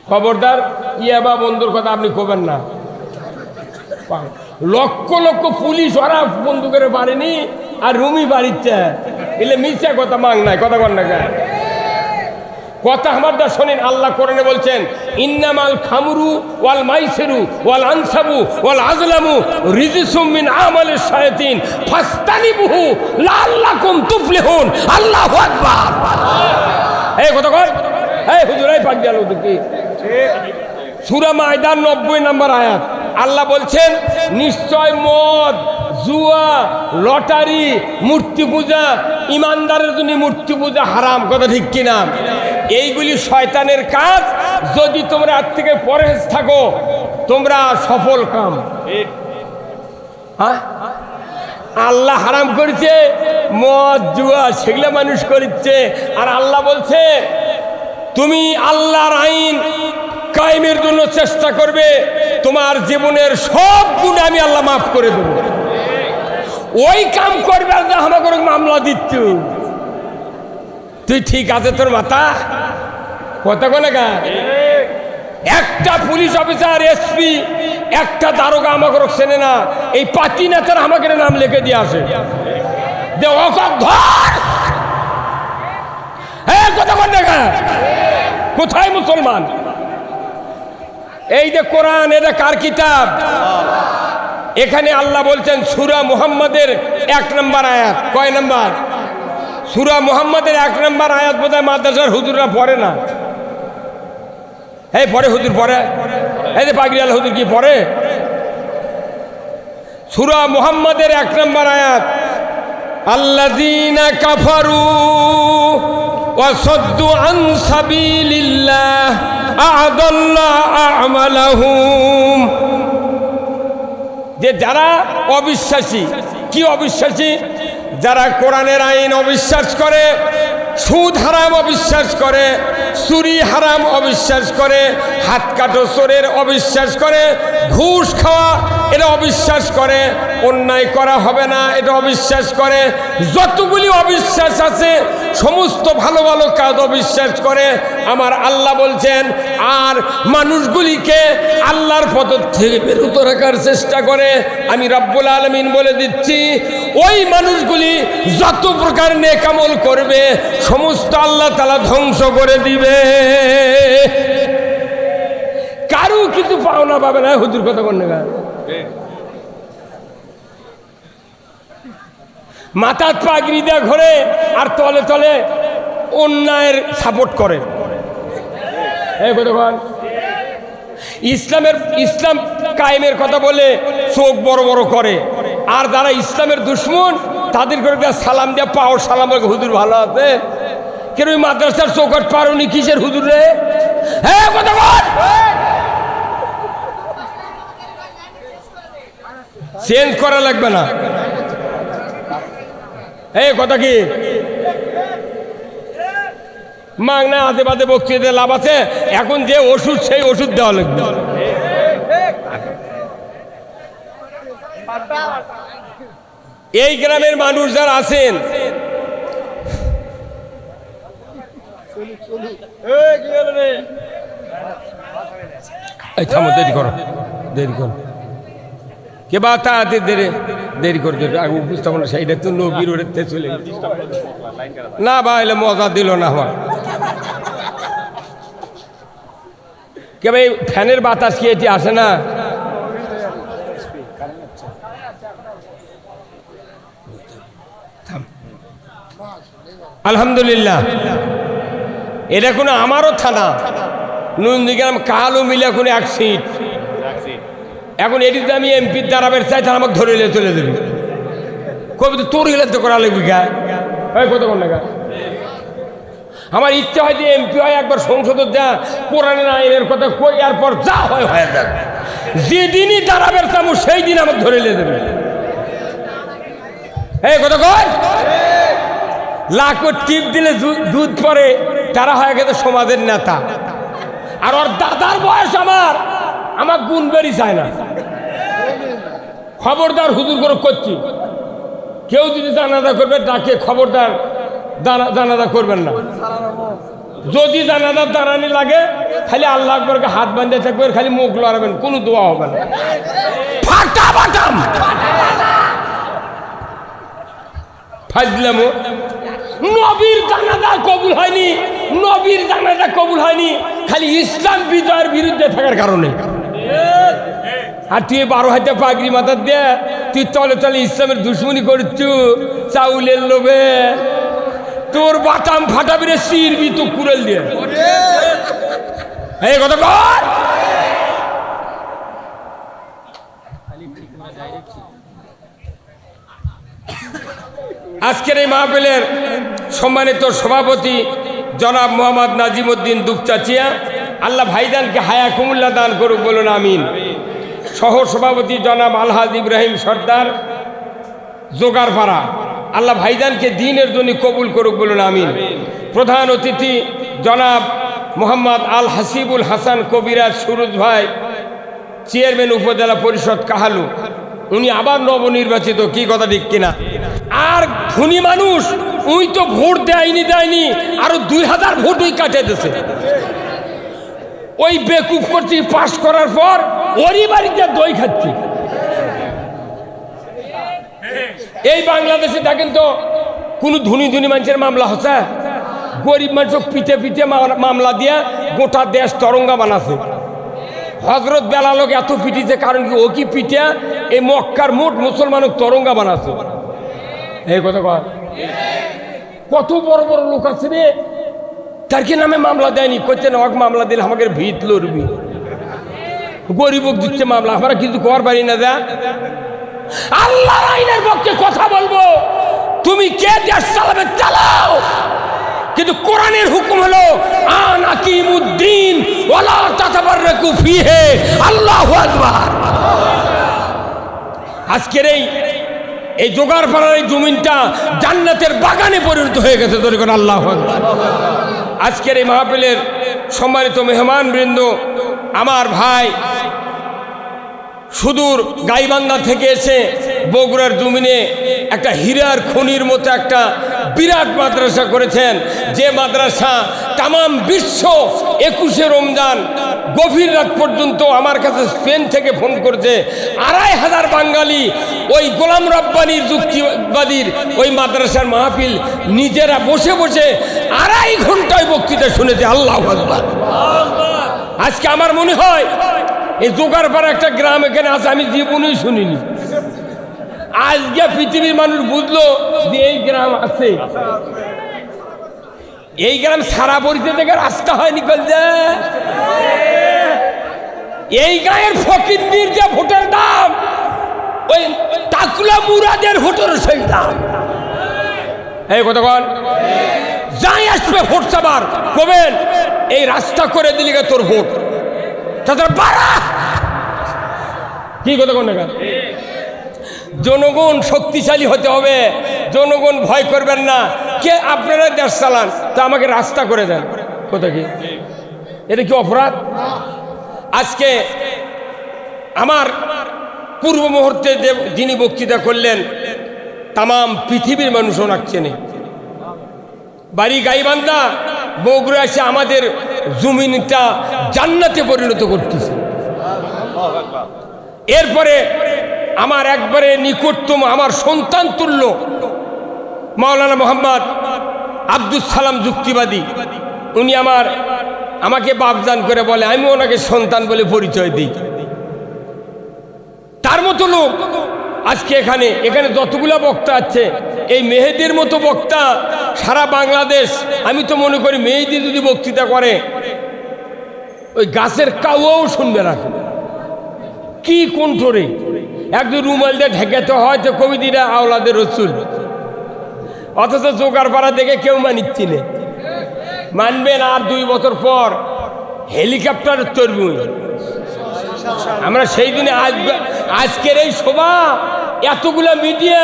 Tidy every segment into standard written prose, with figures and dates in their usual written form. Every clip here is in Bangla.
খবরদার ইয়াবা বন্ধুর কথা আপনি কবেন না। লক্ষ লক্ষ পুলিশ ওরা বন্দুকের বাড়িনি আর রুমি বাড়িচ্ছে, এলে মিথ্যা কথা মাং নাই, কথা কন না কথা আমার দা শোনেন। আল্লাহ কোরআনে বলছেন ইন্নামাল খামরু ওয়াল মাইসিরু ওয়াল আনসাবু ওয়াল আজলামু রিজসুম মিন আমালিশ শায়াতিন ফাস্তানিবুহু লাআল্লাকুম তুফলিহুন। আল্লাহু আকবার। এই কথা কর, এই হুজুর এই পাক গেল দেখি সূরা মায়দার 90 নম্বর আয়াত। আল্লাহ বলছেন নিশ্চয় মদ, জুয়া, লটারি, মূর্তি পূজা, ইমানদারের জন্য মূর্তি পূজা হারাম, কথা ঠিক কিনা? এইগুলি শয়তানের কাজ। যদি তোমরা আজ থেকে পরহেজ থাকো তোমরা সফল কাম। হ্যাঁ, আল্লাহ হারাম করেছে মদ, জুয়া, সেগুলো মানুষ করছে। আর আল্লাহ বলছে তুমি আল্লাহর আইন কায়েমের জন্য চেষ্টা করবে, তোমার জীবনের সব গুণ আমি আল্লাহ মাফ করে দেবো। ওই কাম করবে আর আমাকে মামলা দিচ্ছ তুই, ঠিক আছে তোর মাথা কথা কোনে গা? একটা পুলিশ অফিসার, এসপি, একটা দারোগা আমাকে চেনে না, এই পাতি নেতার আমাকে নাম লিখে দিয়ে আসে কথা কোনে গা? কোথায় মুসলমান? এই যে কোরআন, এটা কার কিতাব? এখানে আল্লাহ বলছেন সূরা মুহাম্মাদের 1 নম্বর আয়াত। কয় নম্বর? সূরা মুহাম্মাদের 1 নম্বর আয়াত বোধহয় মাদ্রাসার হুজুররা পড়ে না। এই পড়ে হুজুর, পড়ে। এই যে পাগড়িওয়ালা হুজুর কি পড়ে? সূরা মুহাম্মাদের 1 নম্বর আয়াত, আল্লাযীনা কাফারু ওয়া সাদ্দু আন সাবিলিল্লাহ আ'দাল্লা আমালাহুম। যে যারা অবিশ্বাসী, কি অবিশ্বাসী? যারা কোরআনের আইন অবিশ্বাস করে, সুদ হারাম অবিশ্বাস করে, চুরি হারাম অবিশ্বাস করে, হাত কাটো চোরের অবিশ্বাস করে, ঘুষ খাওয়া এটা অবিশ্বাস করে, অন্যায় করা হবে না এটা অবিশ্বাস করে, যতগুলি অবিশ্বাস আছে সমস্ত ভালো ভালো কাজ অবিশ্বাস করে। আমার আল্লাহ বলছেন আর মানুষগুলিকে আল্লাহর পথ থেকে বিরত রাখার চেষ্টা করে। আমি রব্বুল আলামিন বলে দিচ্ছি ওই মানুষগুলি যত প্রকার নেক আমল করবে সমস্ত আল্লাহ তাআলা ধ্বংস করে দিবে, কারো কিছু পাওনা পাবে না। হুজুর কথা বলেন না, মাথার পাগড়ি দিয়ে ঘোরে আর তলে তলে অন্যায়ের সাপোর্ট করে। এই কথা ইসলাম কায়েমের কথা বলে চোখ বড় বড় করে, আর যারা ইসলামের দুশ্মন তাদের করে সালাম দিয়ে পাও সালাম, হুজুর ভালো আছে কেন? ওই মাদ্রাসার চৌকাট পারোনি কিসের হুজুর রে? হ্যাঁ কথা বল, চেঞ্জ করা লাগবে না। এই কথা কি মাগনা আজে বাজে বক্তৃতা লাভ আছে? এখন যে ওষুধ সেই ওষুধ দেওয়া লাগবে। এই গ্রামের মানুষ যারা আছেন দেরি করো, দেরি করো, কে বা তাড়াতাড়ি দেরি করে আগে উপস্থাপনা সেইটা তো নবীর ওড়ে চলে না ভাইলে মজা দিল না আমার। কে ভাই ফ্যানের বাতাস কি এটি আসে না? আলহামদুলিল্লাহ, এটা কোনো আমারও থানা নন্দীগ্রাম কালো মিলে এখন 1 সিট। এখন এটি যদি আমি এমপির দাঁড়াবের চাই তাহলে আমাকে ধরে চলে দেবে, কবি তো তোর হিলে তো করা লাগবে গা। কত কোন লাগা আমার ইচ্ছা হয় যে এমপি হয় একবার সংসদের যা কোরআনের আইনের কথা কই, এরপর যা হয় হয়ে যাবে। যেদিনই দাঁড়াবের চামু সেই দিন আমাকে ধরে দেবে। এই কত কয় লাখ টিপ দিলে দুধ পরে, তারা হয়ে গেছে সমাজের নেতা। আর ওর দাদার বয়স আমার গুণ বেরি চায় না। খবরদার হুজুর করে করছি, কেউ যদি জানাজা করবে ডাকে খবরদার জানাজা করবেন না। যদি জানাজার দাঁড়ানি লাগে খালি আল্লাহ আকবরকে হাত বাঁধে থাকবেন, খালি মুখ লড়াবেন, কোনো দোয়া হবে না। ফাটা বাটাম ফাজলামো। নবীর জানাজা কবুল হয়নি, নবীর জানাজা কবুল হয়নি খালি ইসলাম বিজয়ের বিরুদ্ধে থাকার কারণে। আর তুই 12 হাতে পাগড়ি মাথার দিয়ে তুই তলে তলে ইসলামের দুশ্মনী করছু চাউলের লোভে, তোর বাটাম ফাটাবি রে, সিরবি তো কুড়েল দিয়ে। এই কথা কর। আজকের এই মাহফিলের সম্মানিত সভাপতি জনাব মোহাম্মদ নাজিমউদ্দিন দুপচাচিয়া, আল্লাহ ভাইজানকে হায়া কুমুল্লা দান করুক, বলুন আমিন। সহ সভাপতি জনাব আলহাজ ইব্রাহিম সর্দার জোগাড়পাড়া, আল্লাহ ভাইজানকে দ্বীনের জন্য কবুল করুক, বলুন আমিন। প্রধান অতিথি জনাব মোহাম্মদ আল হাসিবুল হাসান কবিরাজ সুরজ ভাই, চেয়ারম্যান উপজেলা পরিষদ কাহালু, উনি আবার নবনির্বাচিত, কি কথা ঠিক কিনা? আর ধনী মানুষ উই তো ভোট দেয়নি, আরো 2000 ভোট ওই কাটে দিয়েছে। ওই বেকুফ করছি পাশ করার পর ওরই বাড়িতে দই খাচ্ছি। এই বাংলাদেশে দেখেন তো কোন ধনী মানুষের মামলা হচ্ছে, গরিব মানুষ পিঠে পিঠে মামলা দিয়া গোটা দেশ তরঙ্গা বানাছে। হজরত বেলালক এত পিটিছে, কারণ কি ও কি পিঠে এই মক্কার মোট মুসলমান তরঙ্গা বানাছে। এই কথা কয়, কত বড় বড় লোক আছে রে, তার কি নামে মামলা দেয়নি, করছেন হক মামলা দিলে আমাকে ভিত লড়বি, গরিবক দিচ্ছে মামলা, আমরা কিন্তু কর পারি না। যা আল্লাহর আইনের পক্ষে কথা বলবো, তুমি কে দেশ চালাবে চালাও, কিন্তু কোরআনের হুকুম হলো আন আকিমুদ্দিন ওয়ালা তাতাবাররাকু ফিহি, আল্লাহু আকবার। আজকের এই জোগাড়পাড়ার এই জমিনটা জান্নাতের বাগানে পরিণত হয়ে গেছে, ধরে কোন আল্লাহু আকবার। আজকের এই মাহফিলের সম্মানিত মেহমান বৃন্দ, আমার ভাই সুদূর গাইবান্ধা থেকে এসে বগুড়ার জমিনে একটা হীরার খনির মতো একটা বিরাট মাদ্রাসা করেছেন, যে মাদ্রাসা তামাম বিশ্ব 21শে রমজান গভীর রাত পর্যন্ত আমার কাছে স্পেন থেকে ফোন করছে। 2500 বাঙালি ওই গোলাম রব্বানির যুক্তিবাদীর ওই মাদ্রাসার মাহফিল নিজেরা বসে বসে 2.5 ঘন্টায় বক্তৃতা শুনেছে, আল্লাহু আকবার। আজকে আমার মনে হয় এই জোগাড়পাড়া একটা গ্রাম এখানে আছে, আমি জীবনেই শুনিনি। আজকে পৃথিবীর মানুষ বুঝলো যে এই গ্রাম আছে। এই গ্রাম সারা পরিচয় থেকে রাস্তা হয় নিকল যে এই গায়ের ফকিরদের যে ভোটের দাম, ওই টাকুলা মুরাদের ভোটের সেই দাম। এই কথা কন, যাই আসবে ভোট চাবার কবেন এই রাস্তা করে দিলি তোর ভোট, তাদের বাড়া কি কথা কোন না। জনগণ শক্তিশালী হতে হবে, জনগণ ভয় করবেন না। কে আপনারা দেশ চালান, তা আমাকে রাস্তা করে দেন, কথা কি এটা কি অপরাধ? আজকে আমার পূর্ব মুহূর্তে যিনি বক্তৃতা করলেন, তামাম পৃথিবীর মানুষ ওনাকে চেনে। বাড়ি গাইবান্ধা, বগুড়া এসে আমাদের জমিনটা জান্নাতে পরিণত করতেছে। এরপরে আমার একবারে নিকটতম আমার সন্তান তুল্য মাওলানা মোহাম্মদ আব্দুল সালাম যুক্তিবাদী, উনি আমাকে বাপজান করে বলে, আমি ওনাকে সন্তান বলে পরিচয় দিই। তার মতো লোক আজকে এখানে যতগুলো বক্তা আছে, এই মেহেদির মতো বক্তা সারা বাংলাদেশ, আমি তো মনে করি মেহেদি যদি বক্তৃতা করে ওই গাছের কাউও শুনবে না। কি কণ্ঠরে একজন রুমাল দিয়ে ঢেকেতে হয়তো কবিদিরা আওলাদের রসুল, অথচ জোগাড়পাড়া দেখে কেউ মানিচ্ছি না। মানবেন আর 2 বছর পর হেলিকপ্টার চড়বো আমরা। সেই দিনে আজকের এই সভা এতগুলা মিডিয়া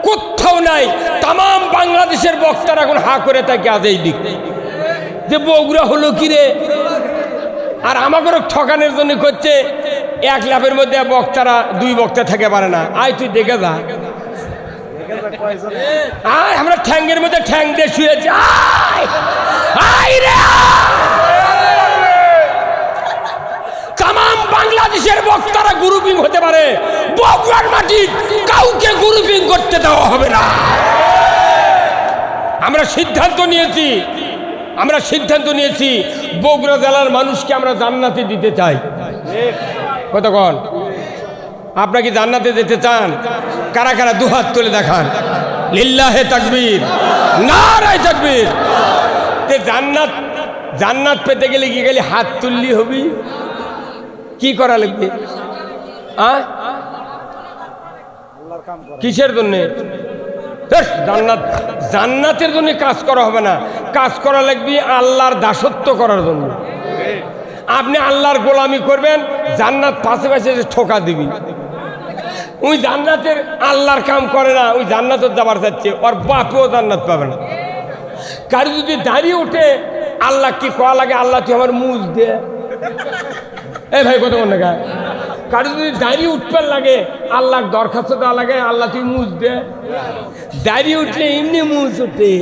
কোথাও নাই, তামাম বাংলাদেশের বক্তারা এখন হা করে থাকে আজ এই দিক যে বগুড়া হলো কি রে। আর আমাকেও ঠকানোর জন্য করছে, 1 লাফের মধ্যে বক্তারা 2 বক্তা থেকে পারে না। আয় তুই দেখে যা, আমরা ঠ্যাঙ্গের মধ্যে ঠ্যাং দিয়ে শুয়ে যাই। তামাম বাংলাদেশের বক্তারা গ্রুপিং হতে পারে, বগুড়ার মাটি কাউকে গ্রুপিং করতে দেওয়া হবে না। আমরা সিদ্ধান্ত নিয়েছি বগুড়া জেলার মানুষকে আমরা জান্নাতে দিতে চাই। কতক্ষণ আপনারা কি জান্নাতে যেতে চান? কারা কারা দুহাত তুলে দেখান। লিল্লাহে তাকবীর, নারায়ে তাকবীর। তে জান্নাত পেতে গেলে কি গেলে হাত তুললি হবি? কি করা লাগবে? কিসের জন্যে? জান্নাতের জন্য কাজ করা হবে না, কাজ করা লাগবে আল্লাহর দাসত্ব করার জন্য। আপনি আল্লাহর গোলামি করবেন, জান্নাত পাশে পাশে ঠোকা দিবি। ওই জান্নাতের আল্লাহর কাম করে না, ওই জান্নাতের যাবার যাচ্ছে, ওর বাপেও জান্নাত পাবে না। কারো যদি দাঁড়িয়ে ওঠে, আল্লাহ কি কয়া লাগে, আল্লাহ তুই আমার মুজ দে। এই ভাই কত মনে গায়, কারো যদি দাঁড়িয়ে উঠবার লাগে, আল্লাহর দরখাস্ত দেওয়া লাগে, আল্লাহ তুই মুজ দে। দাঁড়িয়ে উঠলে এমনি মুজ ওঠে।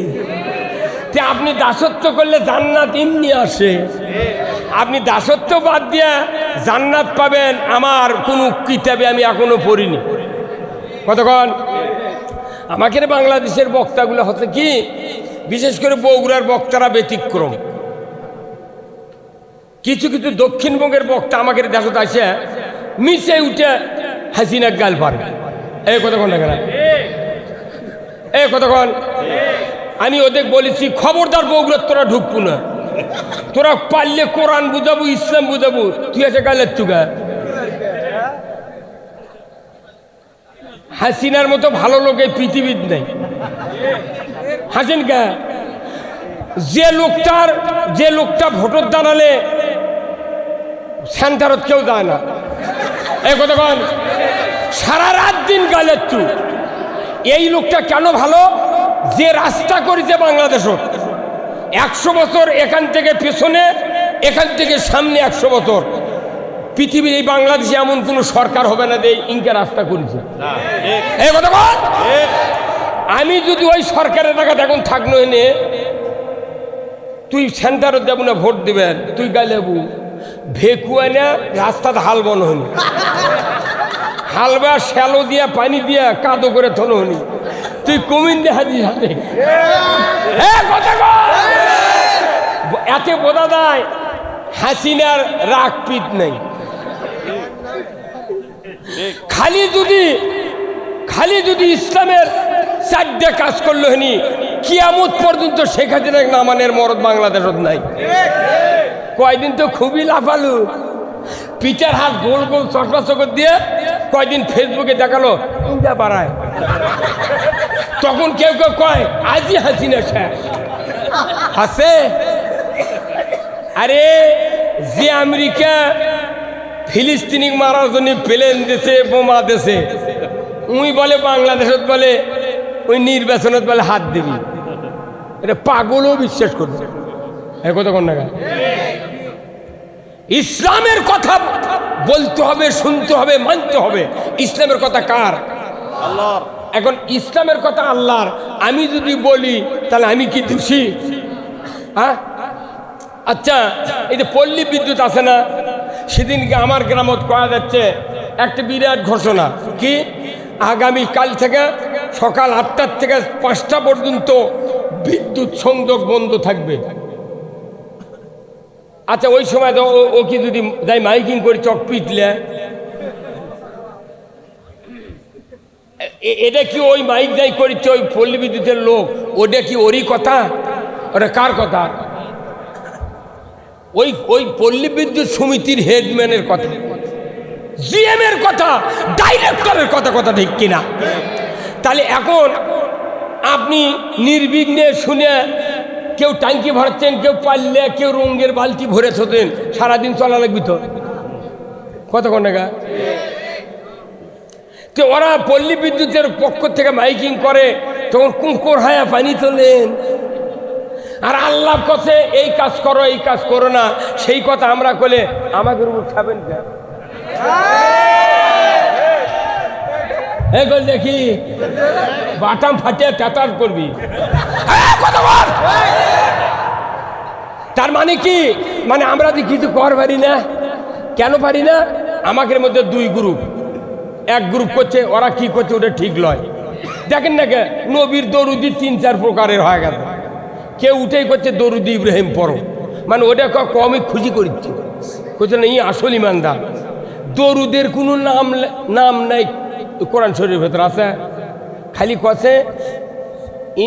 আপনি দাসত্ব করলে জান্নাত এমনি আসে। আপনি দাসত্ব বাদ দিয়ে জান্নাত পাবেন, আমার কোনো কিতাবে আমি এখনো পড়িনি। কতক্ষণ আমাকে বাংলাদেশের বক্তাগুলো হচ্ছে কি, বিশেষ করে বগুড়ার বক্তারা ব্যতিক্রম। কিছু কিছু দক্ষিণবঙ্গের বক্তা আমাকে দেশত আসে মিশে উঠে হাসিনা গাল পারে। এই কতক্ষণ দেখে না, এই কতক্ষণ আমি ওদের বলেছি, খবরদার বগুড়ার তোরা ঢুকবো না, তোরা পারলে কোরআন বুঝাবো, ইসলাম বুঝাবো, তুই আছে গালের চুগা। হাসিনার মতো ভালো লোক এই পৃথিবীর নেই। হাসিন কে যে লোকটা ভোটর দাঁড়ালে সেন্টারত কেউ যায় না। এই কতক্ষণ সারা রাত দিন গালের চু। এই লোকটা কেন ভালো? যে রাস্তা করেছে বাংলাদেশ 100 বছর, এখান থেকে পেছনে, এখান থেকে সামনে 100 বছর। পৃথিবীর এই বাংলাদেশে এমন কোন সরকার হবে না যে ইনকে রাস্তা করেছে। আমি যদি ওই সরকারের টাকাতে এখন থাকলো এনে, তুই সেন্টারত দেব না ভোট দিবেন, তুই গাইলেবু ভেকুয়া না রাস্তাতে হাল বন হনি, হালবা শ্যালো দিয়া পানি দিয়া কাদো করে থনো হনি, তুই কমিন দে হাজি হাতে। এতে বোঝা যায় হাসিনার রাগ পিত নেই। খালি যদি ইসলামের চারটে কাজ করলো হনি, কিয়ামত পর্যন্ত শেখ হাসিনা নামানের মরদ বাংলাদেশত নাই। কয়দিন তো খুবই লাফালু, পিচার হাত গোল গোল চকরা চকর দিয়ে কয়দিন ফেসবুকে দেখালো ইন্ডিয়া বাড়ায়। তখন কেউ কেউ কয় আজই হাসিনা শেষ। হাসে আরে যে আমেরিকা ফিলিস্তিনি মারার জন্য প্লেন দিছে, বোমা দিছে, উই বলে বাংলাদেশত বলে ওই নির্বাচনত বলে হাত দিবি। এটা পাগলও বিশ্বাস করবে। কতক্ষণ না ইসলামের কথা বলতে হবে, শুনতে হবে, মানতে হবে। ইসলামের কথা কার? আল্লাহর। এখন ইসলামের কথা আল্লাহর। আমি যদি বলি তাহলে আমি কি দোষী? হ্যাঁ, আচ্ছা, এই যে পল্লী বিদ্যুৎ আছে না, সেদিনকে আমার গ্রামত করা যাচ্ছে একটা বিরাট ঘোষণা কি, আগামী কাল থেকে সকাল 8টা থেকে 5টা পর্যন্ত বিদ্যুৎ সংযোগ বন্ধ থাকবে। আচ্ছা, ওই সময় তো ও কি যদি যাই মাইকিং করে চক পিটলে, এটা কি ওই মাইক যাই করিচ্ছে ওই পল্লী বিদ্যুতের লোক, ওটা কি ওরই কথা? ওটা কার কথা? ওই পল্লী বিদ্যুৎ সমিতির হেডম্যানের কথা, জিএম এর কথা, ডাইরেক্টরের কথা ঠিক কিনা? তাহলে এখন আপনি নির্বিঘ্নে শুনে, কেউ ট্যাঙ্কি ভরাচ্ছেন, কেউ পারলে, কেউ রঙের বালতি ভরে থাকেন, সারাদিন চলা লাগবে তো। কতক্ষণ টাকা? তো ওরা পল্লী বিদ্যুতের পক্ষ থেকে মাইকিং করে, তখন কুঁকর হায়া পানি তোলেন। আর আল্লাহ কথা এই কাজ করো, এই কাজ করো না, সেই কথা আমরা করলে আমাদের উপর খাবেন কেন? এই বল দেখি বাটাম ফাটিয়ে টাটার করবি। তার মানে কি, মানে আমরা যে কিছু কর পারি না, কেন পারি না? আমাদের মধ্যে দুই গ্রুপ, এক গ্রুপ করছে, ওরা কি করছে ওটা ঠিক লয়। দেখেন না কে নবীর দরুদি 3-4 প্রকারের হয়ে গেছে। কেউ উঠেই করছে দরুদি ইব্রাহিম পড়ো, মানে ওটা কমই খুশি করছে, করছে না ই আসল ইমানদার। দরুদের কোনো নাম নাই কোরআন শরীফের ভেতর আছে, খালি কছে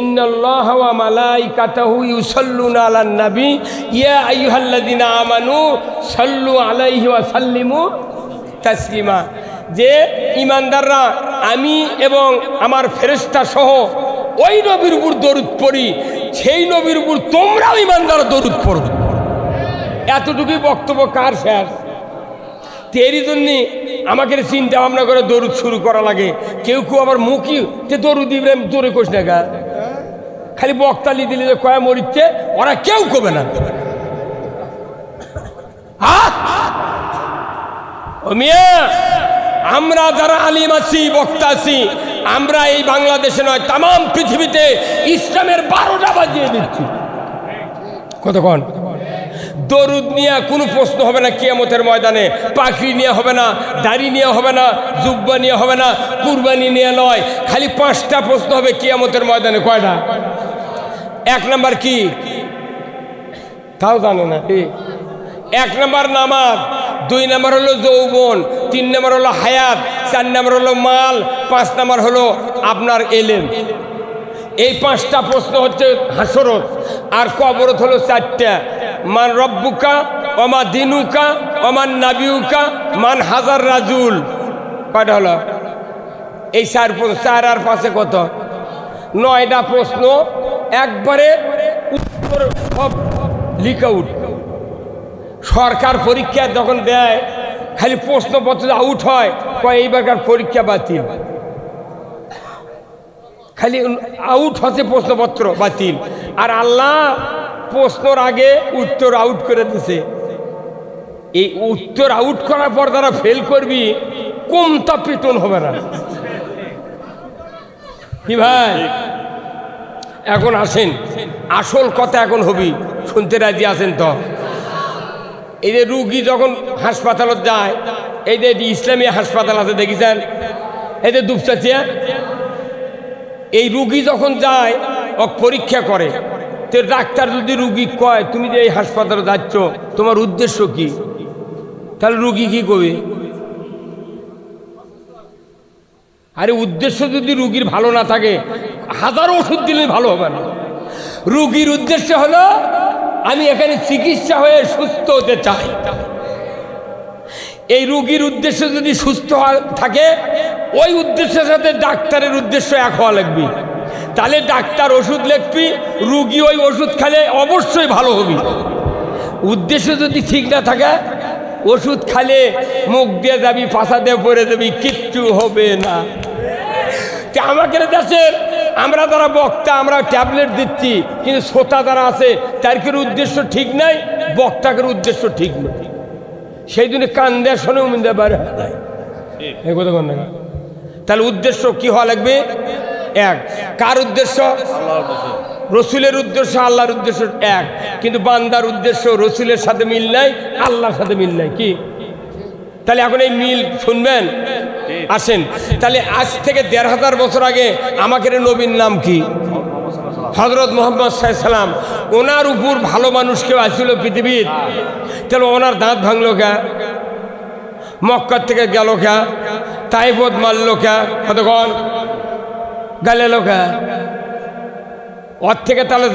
ইন্নাল্লাহা ওয়া মালাইকাতাহু ইউসাল্লুনা আলান নবী ইয়া আইয়ুহাল্লাযিনা আমানু সাল্লু আলাইহি ওয়া সাল্লিমু তাসলিমা। যে ইমানদাররা আমি এবং আমার ফেরেশতা সহ ওই নবীর উপর দরুদ পড়ি, সেই নবীর উপর তোমরাও ইমানদার দরুদ পড়ো। এতটুকুই বক্তব্য কার শেষ? তেরই জন্যে আমাকে চিন্তা ভাবনা করে দরুদ শুরু করা লাগে। কেউ কেউ আবার মুখই যে দরুদ ইব্রাহিম তোরে কোষ না গা, খালি বক্তালি দিলে যে কয়া মরিচ্ছে, ওরা কেউ কবে না। ও মিয়া, আমরা যারা আলিম আছি, বক্তা আছি, আমরা এই বাংলাদেশে নয় তাম পৃথিবীতে ইসলামের 12টা বাজিয়ে দিচ্ছি। কতক্ষণ? দরুদ নিয়ে কোনো প্রশ্ন হবে না কিয়ামতের ময়দানে, পাখি নিয়ে হবে না, দাড়ি নিয়ে হবে না, জুব্বা নিয়ে হবে না, কুরবানি নিয়ে নয়, খালি 5টা প্রশ্ন হবে কিয়ামতের ময়দানে। কয়টা? 1 নাম্বার কি তাও জানে না। 1 নাম্বার নামাজ, 2 নাম্বার হলো যৌবন, 3 নাম্বার হলো হায়াত, 4 নাম্বার হলো মাল, 5 নাম্বার হলো আপনার এলেম। এই 5টা প্রশ্ন হচ্ছে হাসরত। আর কবরত হলো 4টা, মান রব্বুকা ওমা দিনুকা ওমান নাবিউকা মান হাজার রাজুল। কয়টা হলো? এই 4 আর 5 কত? 9টা প্রশ্ন, একবারে উত্তর সব লিক আউট। সরকার পরীক্ষা যখন দেয় খালি প্রশ্নপত্র আউট হয়, কয় এইবারকার পরীক্ষা বাতিল, খালি আউট হচ্ছে প্রশ্নপত্র বাতিল। আর আল্লাহ প্রশ্নর আগে উত্তর আউট করে দিছে। এই উত্তর আউট করার পর তারা ফেল করবি, কমতা পেটন হবে না কি ভাই? এখন আসেন, আসল কথা এখন হবি, শুনতে রাজি আছেন তো? এই যে রুগী যখন হাসপাতালত যায়, এই যে ইসলামী হাসপাতাল আছে দেখেছেন, এই যে দুপচাচিয়া, এই রুগী যখন যায় ও পরীক্ষা করে, তো ডাক্তার যদি রুগী কয় তুমি যে এই হাসপাতালে যাচ্ছ তোমার উদ্দেশ্য কি, তাহলে রুগী কি করবে? আরে উদ্দেশ্য যদি রুগীর ভালো না থাকে, 1000 ওষুধ দিলে ভালো হবে না। রুগীর উদ্দেশ্য হলো আমি এখানে চিকিৎসা হয়ে সুস্থ হতে চাই। এই রুগীর উদ্দেশ্য যদি সুস্থ থাকে, ওই উদ্দেশ্যের সাথে ডাক্তারের উদ্দেশ্য এক হওয়া লাগবে। তাহলে ডাক্তার ওষুধ লিখবি, রুগী ওই ওষুধ খেলে অবশ্যই ভালো হবে। উদ্দেশ্য যদি ঠিক না থাকে, ওষুধ খালে মুখ দিয়ে যাবি, পাশা দিয়ে পড়ে যাবি, কিচ্ছু হবে না। আমাদের দেশের আমরা যারা বক্তা, আমরা ট্যাবলেট দিচ্ছি, কিন্তু শ্রোতা যারা আছে তার উদ্দেশ্য ঠিক নাই, বক্তাকের উদ্দেশ্য ঠিক নেই। সেই জন্য কান দেওয়া শোনেও মিলতে পারে। তাহলে উদ্দেশ্য কি হওয়া লাগবে? এক। কার উদ্দেশ্য? রসুলের উদ্দেশ্য, আল্লাহর উদ্দেশ্য এক, কিন্তু বান্দার উদ্দেশ্য রসুলের সাথে মিল নাই, আল্লাহর সাথে মিল নাই। কি? তাহলে এখন এই মিল শুনবেন, আসেন। তাহলে আজ থেকে 1500 বছর আগে আমাদের নবীর নাম কি? হযরত মুহাম্মদ সাল্লাল্লাহু আলাইহি সাল্লাম। ওনার উপর ভালো মানুষ কেউ আসছিল পৃথিবীর? তাহলে ওনার দাঁত ভাঙলো কে? মক্কা থেকে গেল কে? তাইবত মারলো কে? কতক্ষণ গালেলো কে? ওর থেকে তাহলে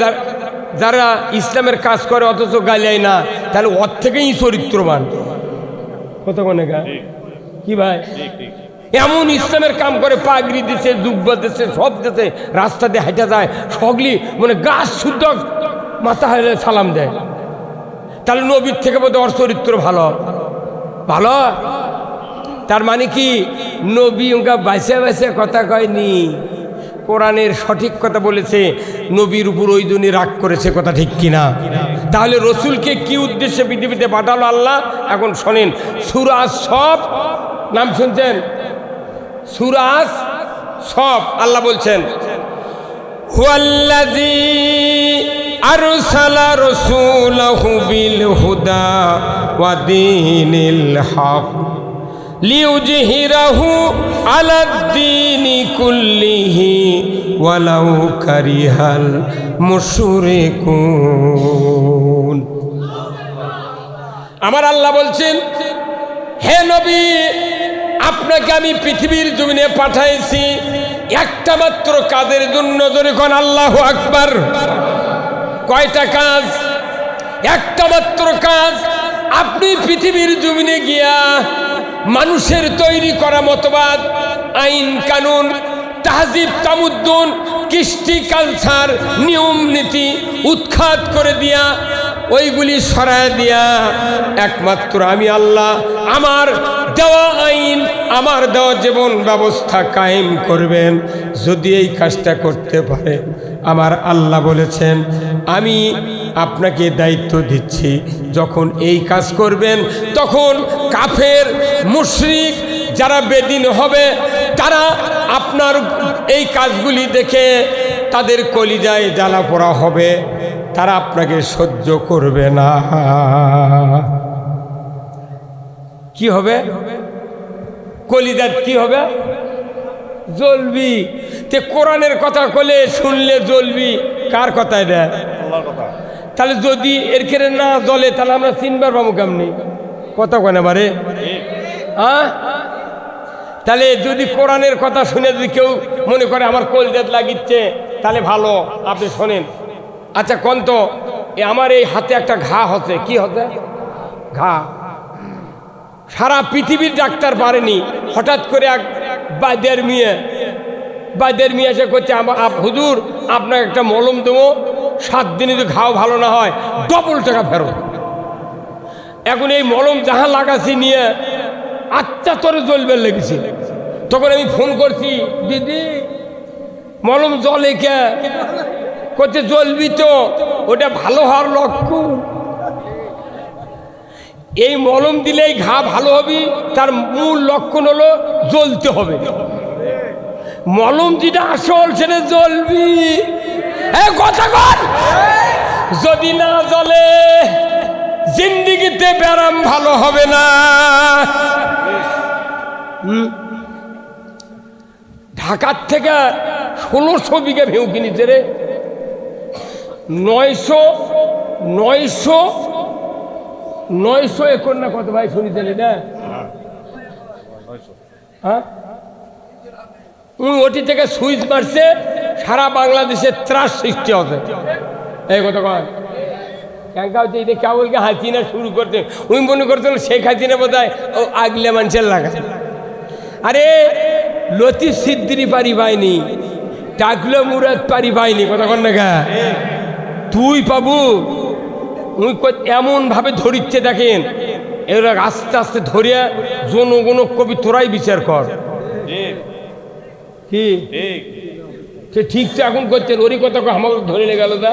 যারা ইসলামের কাজ করে অথচ গালিয়ায় না, তাহলে ওর থেকেই চরিত্রবান। কতক্ষণে গা কি ভাই? এমন ইসলামের কাম করে, পাগড়ি দিচ্ছে, জুব্বা দিচ্ছে, সব দিচ্ছে, রাস্তা দিয়ে হেঁটে যায়, সগলি মানে গাছ শুদ্ধ মাথা হাইলে সালাম দেয়। তাহলে নবীর থেকে বোধ ওর চরিত্র ভালো ভালো। তার মানে কি নবী ওকে বাইসে বাইসে কথা কয়নি, কোরআনের সঠিক কথা বলেছে। নবীর উপর ওই জন্য রাগ করেছে, কথা ঠিক কিনা? তাহলে রসুলকে কি উদ্দেশ্যে পৃথিবীতে পাঠালো আল্লাহ? এখন শোনেন, সূরা সব নাম শুনছেন? সূরা সব আল্লাহ বলছেন হুয়াল্লাযী আরসালা রাসূলাহু বিল হুদা ওয়া দীনিল হক লিইয়ুযহিরাহু আলাদ-দীনি কুল্লিহি ওয়ালাউ কারিহাল মুশরিকুন। আমার আল্লাহ বলছেন, হে নবী, আপনাকে আমি পৃথিবীর জমিনে পাঠাইছি একটা মাত্র কাজের জন্য। যখন আল্লাহু আকবার, কয়টা কাজ? একটা মাত্র কাজ। আপনি পৃথিবীর জমিনে গিয়া মানুষের তৈরি করা মতবাদ, আইন কানুন, তাহজিব তামুদ্দুন, কৃষ্টি কালচার, নিয়ম নীতি উৎখাত করে দিয়া, ওইগুলি সরায় দিয়া একমাত্র আমি আল্লাহ আমার দেওয়া আইন, আমার দেওয়া জীবন ব্যবস্থা কায়েম করবেন। যদি এই কাজটা করতে পারে, আমার আল্লাহ বলেছেন আমি আপনাকে দায়িত্ব দিচ্ছি, যখন এই কাজ করবেন তখন কাফের মুশরিক যারা বেদিন হবে, তারা আপনার এই কাজগুলি দেখে তাদের কলিজায় জ্বালা পোড়া হবে, তারা আপনাকে সহ্য করবে না। কি হবে? কলিজাত কি হবে? জ্বলবি। তে কোরআনের কথা কলে শুনলে জ্বলবি, কার কথায় দেয়? আল্লাহর কথা। তাহলে যদি এর কেড়ে না জ্বলে, তাহলে আমরা চিনবার পাবো কেমনি? কথা কেন বারে? হ্যাঁ, তাহলে যদি কোরআনের কথা শুনে যদি কেউ মনে করে আমার কলিজাত লাগিচ্ছে, তাহলে ভালো, আপনি শোনেন। আচ্ছা কোন তো আমার এই হাতে একটা ঘা হচ্ছে, কি হচ্ছে? ঘা। সারা পৃথিবীর ডাক্তার পারেনি, হঠাৎ করে এক বাইদের মেয়ে এসে করছে, হুজুর আপনার একটা মলম দেবো, 7 দিনে যদি ঘাও ভালো না হয় ডবল টাকা ফেরত। এখন এই মলম যাহা লাগাছি নিয়ে আচ্ছা তোরে জ্বলবে লেগেছি। তখন আমি ফোন করছি, দিদি মলম জ্বলে কে? করছে জ্বলবি তো, ওটা ভালো হওয়ার লক্ষণ। এই মলম দিলেই ঘা ভালো হবে, তার মূল লক্ষণ হলো জ্বলতে হবে। মলম যেটা আসল সেটা জ্বলবি। কথা কর, যদি না জ্বলে জিন্দিগিতে ব্যারাম ভালো হবে না। ঢাকার থেকে 1600 বিঘা ভেউ কিনেছে রে। 900 একর না কত ভাই শুনিছেন এটা? হ্যাঁ, ওটি থেকে সুইচ মারছে, সারা বাংলাদেশে ত্রাস সৃষ্টি হবে। এই কথা কয় ক্যাঙ্কা হচ্ছে, এটা কেবলকে হাসিনা শুরু করতে, উনি মনে করতেন শেখ হাসিনা বোধ হয় ও আগলে মানুষের লাগা। আরে লতিফ সিদ্দিরি পারি পাইনি, টাকলো মুরাদ পারি পাইনি, কথা কন না গা তুই পাবু। উনি এমন ভাবে ধরিচ্ছে দেখেন, এরা আস্তে আস্তে ধরিয়া জনগণ কবি তোরাই বিচার কর। কি সে ঠিক তো এখন করছেন, ওরই কথা আমাকে ধরে নিয়ে গেল। তা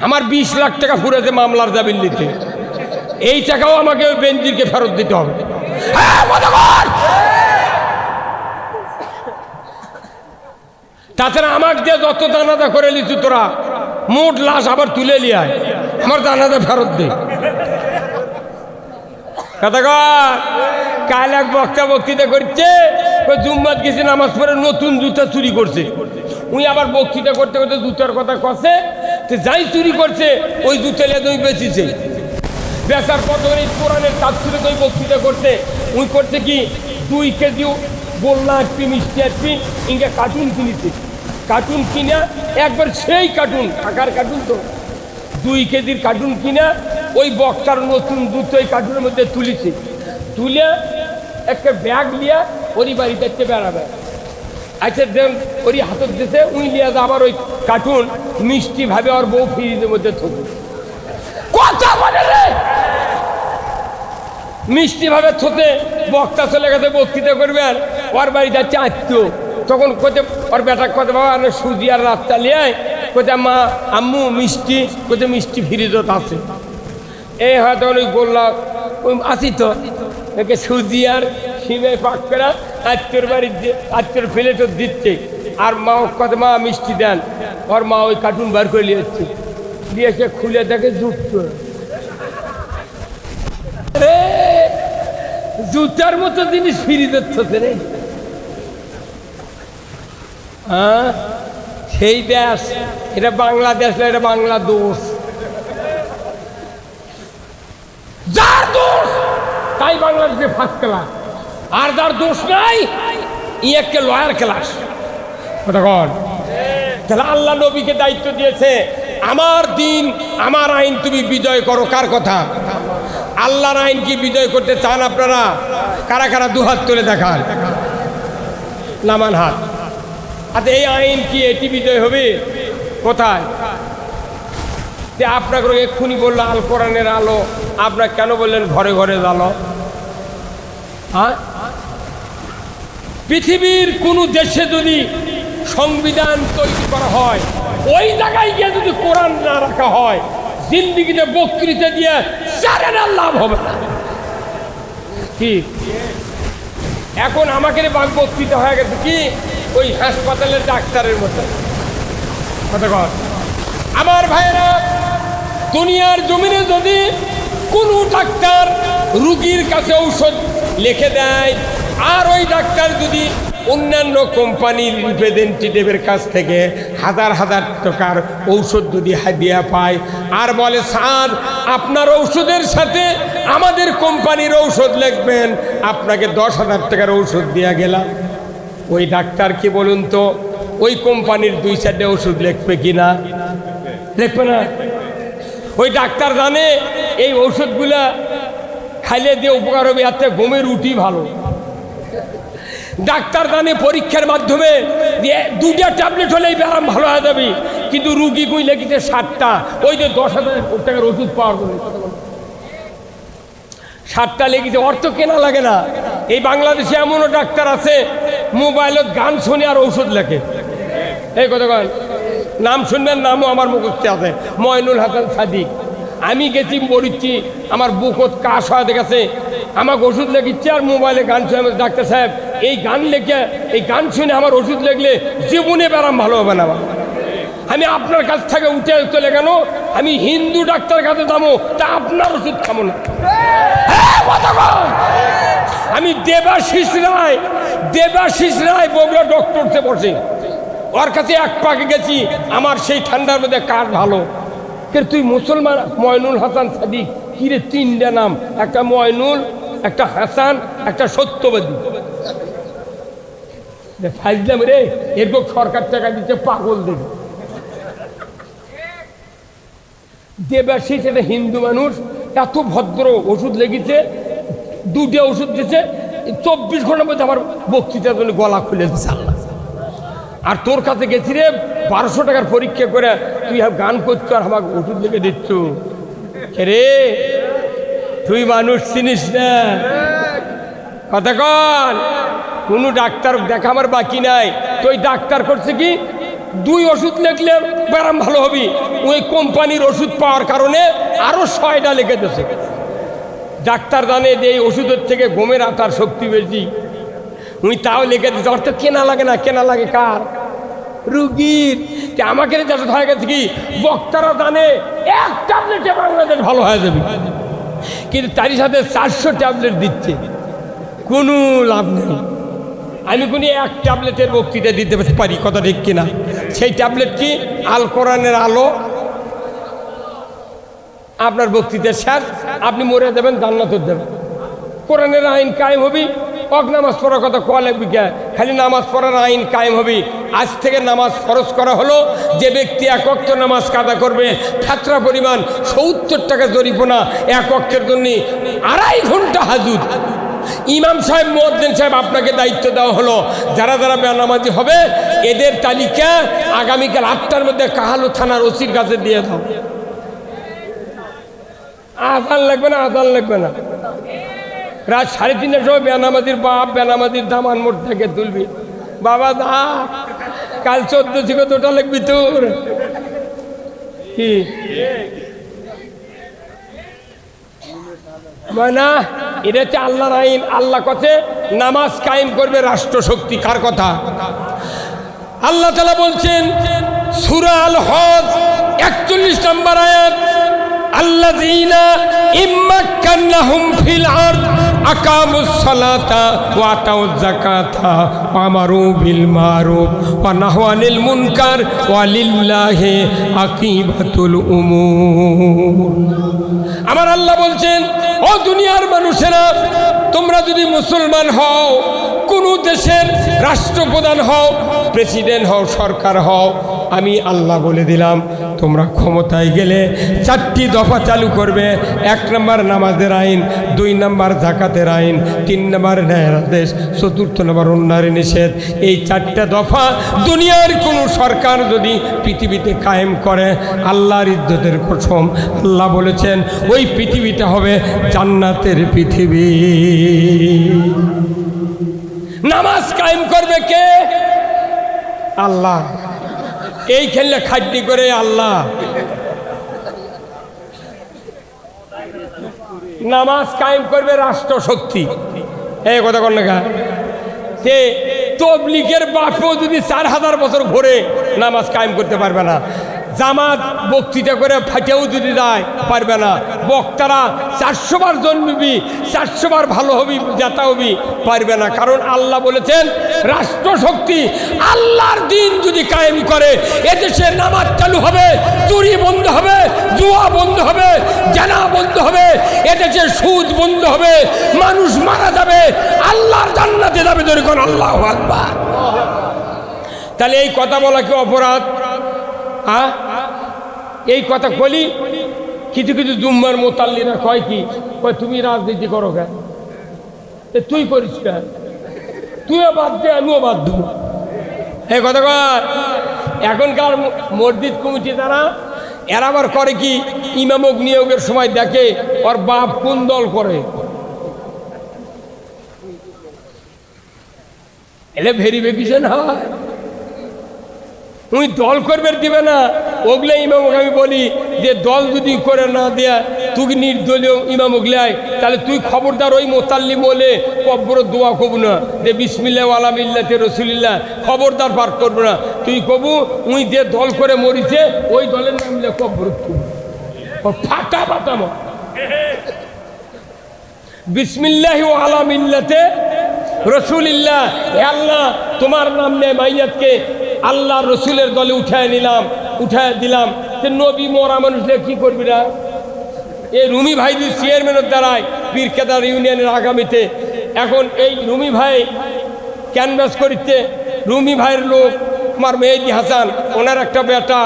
আমার 20 লাখ টাকা ফুরেছে মামলার জামিন নিতে, এই টাকাও আমাকে বেনজিরকে ফেরত দিতে হবে। তাছাড়া আমাকে দিয়ে যত জানাজা করে লিচু তোরা, মোট লাশ আবার তুলে লিয়ায়, আমার জানাজা ফেরত দে। কথা কর, কাল এক বক্তৃতা করছে, জুম্মাত গেছে নামাজ পড়ে নতুন জুতা চুরি করছে। উনি আবার বক্তৃতা করতে করতে জুতার কথা কছে, যাই চুরি করছে ওই জুতা লিয়ে তুমি বেঁচেছে। বেচার পর এই কোরআনের তাফসীরে ওই বক্তৃতা করছে, উনি করছে কি 2 কেজি গোল্লা একটি মিষ্টি একটি ইঙ্গে কার্টুন কিনেছে। কার্টুন কিনা একবার সেই কার্টুন, টাকার কার্টুন তো, 2 কেজির কার্টুন কিনা ওই বক্তার নতুন জুতো ওই কার্টুনের মধ্যে তুলেছে। তুলে একটা ব্যাগ লিয়া ওরই বাড়িতে একটা বেড়াবে। আচ্ছা দেন ওরই হাতত দিয়েছে, উই লিয়া আবার ওই কার্টুন মিষ্টি ভাবে ওর বউ ফ্রিজের মধ্যে থুবে। কথা বলে রে, মিষ্টি ভাবে থতে বক্তা চলে গেছে বক্তৃতা করবেন, ওর বাড়ি যাচ্ছে আত্মীয়। তখন কোথায় ওর বেটা কথা বাবা সুজি আর রাত চালিয়ে কোথায় মা আম্মু মিষ্টি, কোথায় মিষ্টি ফ্রিজত আছে। এই হয়তো ওই গোল্লা ওই আসি তো, একে সুজি আর সিমে পাক করে আত্মীয়র বাড়ির আত্মীয়র প্লেটও দিচ্ছে, আর মা কত মা মিষ্টি দেন, ওর মা ওই কার্টুন বার করে নিয়েছে, দিয়ে সে খুলে দেখে জুতো, জুতার মতো জিনিস ফিরি দিচ্ছে রে। হ্যাঁ, সেই দেশ, এটা বাংলাদেশ না, এটা বাংলাদেশ। যার দোষ তাই বাংলাদেশে ফার্স্ট ক্লাস, আর যার দোষ নাই একটা লয়ার ক্লাস। তাহলে আল্লাহ নবীকে দায়িত্ব দিয়েছে, আমার দিন আমার আইন তুমি বিজয় করো। কার কথা? আল্লাহর আইন কি বিজয় করতে চান আপনারা? কারা কারা দুহাত তুলে দেখান, নামান হাত। আচ্ছা, এই আইন কি এটি বিজয় হবে? কোথায়? আপনাকে এক্ষুনি বললো আল কোরআনের আলো, আপনার কেন বললেন ঘরে ঘরে আলো? হ্যাঁ, পৃথিবীর কোন দেশে যদি সংবিধান তৈরি করা হয়, ওই জায়গায় গিয়ে যদি কোরআন না রাখা হয়, জিন্দিগিতে বক্তৃতা দিয়ে চারের লাভ হবে না। কি এখন আমাকে বক্তৃতা হয়ে গেছে কি ওই হাসপাতালের ডাক্তারের মতো। আমার ভাইয়েরা, দুনিয়ার জমিনে যদি কোনো ডাক্তার রুগীর কাছে ঔষধ লিখে দেয়, আর ওই ডাক্তার যদি অন্যান্য কোম্পানির রিপ্রেজেন্টেটিভের কাছ থেকে হাজার হাজার টাকার ঔষধ যদি হাদিয়া পায়, আর বলে স্যার আপনার ঔষধের সাথে আমাদের কোম্পানির ঔষধ লিখবেন, আপনাকে 10,000 টাকার ঔষধ দেওয়া গেলাম, ওই ডাক্তার কি বলুন তো ওই কোম্পানির 2-4টে ওষুধ লিখবে কিনা? লিখবে না। ওই ডাক্তার জানে এই ওষুধগুলা খাইলে দিয়ে উপকার হবে, এর থেকে ঘুমের রুটি ভালো। ডাক্তার জানে পরীক্ষার মাধ্যমে 2টা ট্যাবলেট হলেই ব্যায়াম ভালো হয়ে যাবে, কিন্তু রুগী কই লেগেছে 7টা, ওই যে 10,000 টাকার ওষুধ পাওয়ার জন্য 7টা লেগেছে, অর্থ কেনা লাগে না। এই বাংলাদেশে এমনও ডাক্তার আছে মোবাইলত গান শুনে আর ঔষধ লেখে। এই কথা গান নাম শুনবেন, নামও আমার মুখস্থে আছে, ময়নুল হাসান সাদিক। আমি গেছি বলিচ্ছি, আমার বুকত কাশ হয়ে গেছে, আমাকে ওষুধ লেগিচ্ছে আর মোবাইলে গান শুনে, ডাক্তার সাহেব এই গান লেগে এই গান শুনে আমার ওষুধ লেগলে জীবনে ব্যারাম ভালো হবে না। আমি আপনার কাছ থেকে উঠে চলে গেল, আমি হিন্দু ডাক্তার কাছে যাবো, তা আপনার ওষুধ খাবো না। আমি দেবাশিস রায় বগুড়া ডক্টরতে বসে, ওর কাছে এক পাকে গেছি, আমার সেই ঠান্ডার মধ্যে কাজ ভালো। তুই মুসলমান? ময়নুল হাসান সাদিক। কিরে 3টা নাম, একটা ময়নুল, একটা হাসান, একটা সত্যবাদী। ফাইজলাম রে, এরপর সরকার টাকা দিচ্ছে, পাগল দেবে। দেবাশিস এটা হিন্দু মানুষ, এত ভদ্র, ওষুধ লেগেছে, 2টা ওষুধ দিয়েছে, 24 ঘন্টার মধ্যে আমার বক্তৃতার জন্য গলা খুলে দিচ্ছে আল্লাহ। আর তোর কাছে গেছি রে 1200 টাকার পরীক্ষা করে, তুই গান করছো আর আমাকে ওষুধ লিখে দিচ্ছ। রে তুই মানুষ চিনিস না, কথা কন। কোনো ডাক্তার দেখা আমার বাকি নাই, তো ওই ডাক্তার করছে কি 2 ওষুধ লিখলে ব্যারাম ভালো হবি, ওই কোম্পানির ওষুধ পাওয়ার কারণে আরো 6টা লিখে দিচ্ছে। ডাক্তার জানে যে এই ওষুধের থেকে ঘুমের আটার শক্তি বেশি, উনি তাও লিখে দিচ্ছে। অর্থ কেনা লাগে না, কেনা লাগে কার? রুগীর। আমাকে যেটা হয়ে গেছে কি, বক্তারা জানে 1 ট্যাবলেটে বাংলাদেশ ভালো হয়ে যাবে, কিন্তু তারই সাথে 400 ট্যাবলেট দিচ্ছে, কোনো লাভ নেই। আমি কোনো 1 ট্যাবলেটের বক্তৃতা দিতে পারি, কথা ঠিক কিনা? সেই ট্যাবলেট কি? আল কোরআনের আলো। আপনার বক্তৃতা শেষ, আপনি মরে দেবেন, জান্নাতে দেবেন। কোরআনের আইন কায়েম হবি, নামাজ পড়ার কথা কোয়া লাগবে কে? খালি নামাজ পড়ার আইন কায়েম হবি। আজ থেকে নামাজ ফরজ করা হলো, যে ব্যক্তি 1 ওয়াক্ত নামাজ কাদা করবে, ফাতরা পরিমাণ 70 টাকা জরিমানা, 1 ওয়াক্তের জন্য 2.5 ঘন্টা হাজুদ। ইমাম সাহেব, মুয়াজ্জিন সাহেব, আপনাকে দায়িত্ব দেওয়া হলো, যারা যারা বেনামাজি হবে এদের তালিকা আগামীকাল 8টার মধ্যে কাহালু থানার ওসির কাছে দিয়ে দাও। আজান লাগবে না, আজান লাগবে না। রাত 3:30টার সময় বেনামাজির বাপ বেনামাজির দামান মোট থেকে তুলবি, বাবা দা কাল 14 থেকে 2টা লিখবি তোর। কি না, এটা হচ্ছে আল্লাহর আইন। আল্লাহ কথা নামাজ কায়েম করবে রাষ্ট্রশক্তি। কার কথা? আল্লাহ তাআলা বলছেন সূরা আল হজ 41 নম্বর আয়াত, আল্লাযীনা ইম্মাক্কান্নাহুম ফিল আরদ আকামুস সালাতা ওয়া আতাউয যাকাতা ওয়া আমারু বিল মারুফ ওয়া নাহাউ আনিল মুনকার ওয়া লিল্লাহি আকিবাতুল উমুর। আমার আল্লাহ বলছেন, ও দুনিয়ার মানুষেরা, তোমরা যদি মুসলমান হও, কোন দেশের রাষ্ট্রপ্রধান হও, প্রেসিডেন্ট হও, সরকার হও, আমি আল্লাহ বলে দিলাম তোমরা ক্ষমতায় গেলে 4টি দফা চালু করবে। 1 নম্বর নামাজের আইন, 2 নম্বর যাকাতের আইন, 3 নম্বর ন্যায়ের আদেশ, 4th নম্বর অন্যায়ের নিষেধ। এই 4টা দফা দুনিয়ার কোনো সরকার যদি পৃথিবীতে কায়েম করে, আল্লাহর ইজ্জতের কসম, আল্লাহ বলেছেন ওই পৃথিবীটা হবে জান্নাতের পৃথিবী। নামাজ কায়েম করবে কে? আল্লাহ। এই খেললে খাটনি করে আল্লাহ। নামাজ কায়েম করবে রাষ্ট্রশক্তি। এই কথা কন না, সে তবলিগের বাপও যদি 4000 বছর ভরে নামাজ কায়েম করতে পারবে না। জামাত বক্তৃতা করে ফাটেও যদি যায় পারবে না। বক্তারা 400 বার জন্মবি, 400 বার ভালো হবি, যাতা হবি, পারবে না। কারণ আল্লাহ বলেছেন রাষ্ট্রশক্তি আল্লাহর দিন যদি কায়েম করে, এদেশে নামাজ চালু হবে, চুরি বন্ধ হবে, জুয়া বন্ধ হবে, জানা বন্ধ হবে, এদেশে সুদ বন্ধ হবে, মানুষ মারা যাবে, আল্লাহর জান্নাতে যাবে। যখন আল্লাহু আকবার। তাহলে এই কথা বলা কি অপরাধ? এই কথা বলি কিছু কিছু জুম্মার মোতাল্লিরা কয় কি, কয় তুমি রাজনীতি করো কেন? তুই করিস কেন? তুইও বাদ দে, আমিও বাদ দেবো। এই কথা কয়। এখনকার মসজিদ কমিটি তারা এরা আবার করে কি, ইমামক নিয়োগের সময় দেখে ওর বাপ কোন দল করে, এলে ভেরিফিকেশন হয়। উনি দল করবে দিবে না, ওগুলো ইমামক আমি বলি যে দল যদি করে না দেয়া, তুই নির্দলীয় ইমামক লাই, তাহলে তুই খবরদার ওই মোতাল্লি বলে কব্বর দোয়া কবু না যে বিসমিল্লাহ আলা মিল্লাতে রাসূলিল্লাহ, খবরদার পার করবো না। তুই কবু উনি যে দল করে মরিছে ওই দলের নাম লে কব্বর ফাটা পাতাম বিসমিল্লাহ আলা মিল্লাতে রাসূলিল্লাহ। হে আল্লাহ, তোমার নাম নিয়ে মাইয়াতকে আল্লাহ রসুলের দলে উঠায় দিলাম। নবী মরা মানুষরা কি করবি না? এই রুমি ভাই চেয়ারম্যানের দ্বারায় পীরকেদার ইউনিয়নের আগামীতে এখন এই রুমি ভাই ক্যানভাস করতে, রুমি ভাইয়ের লোক আমার মেহেদি হাসান, ওনার একটা বেটা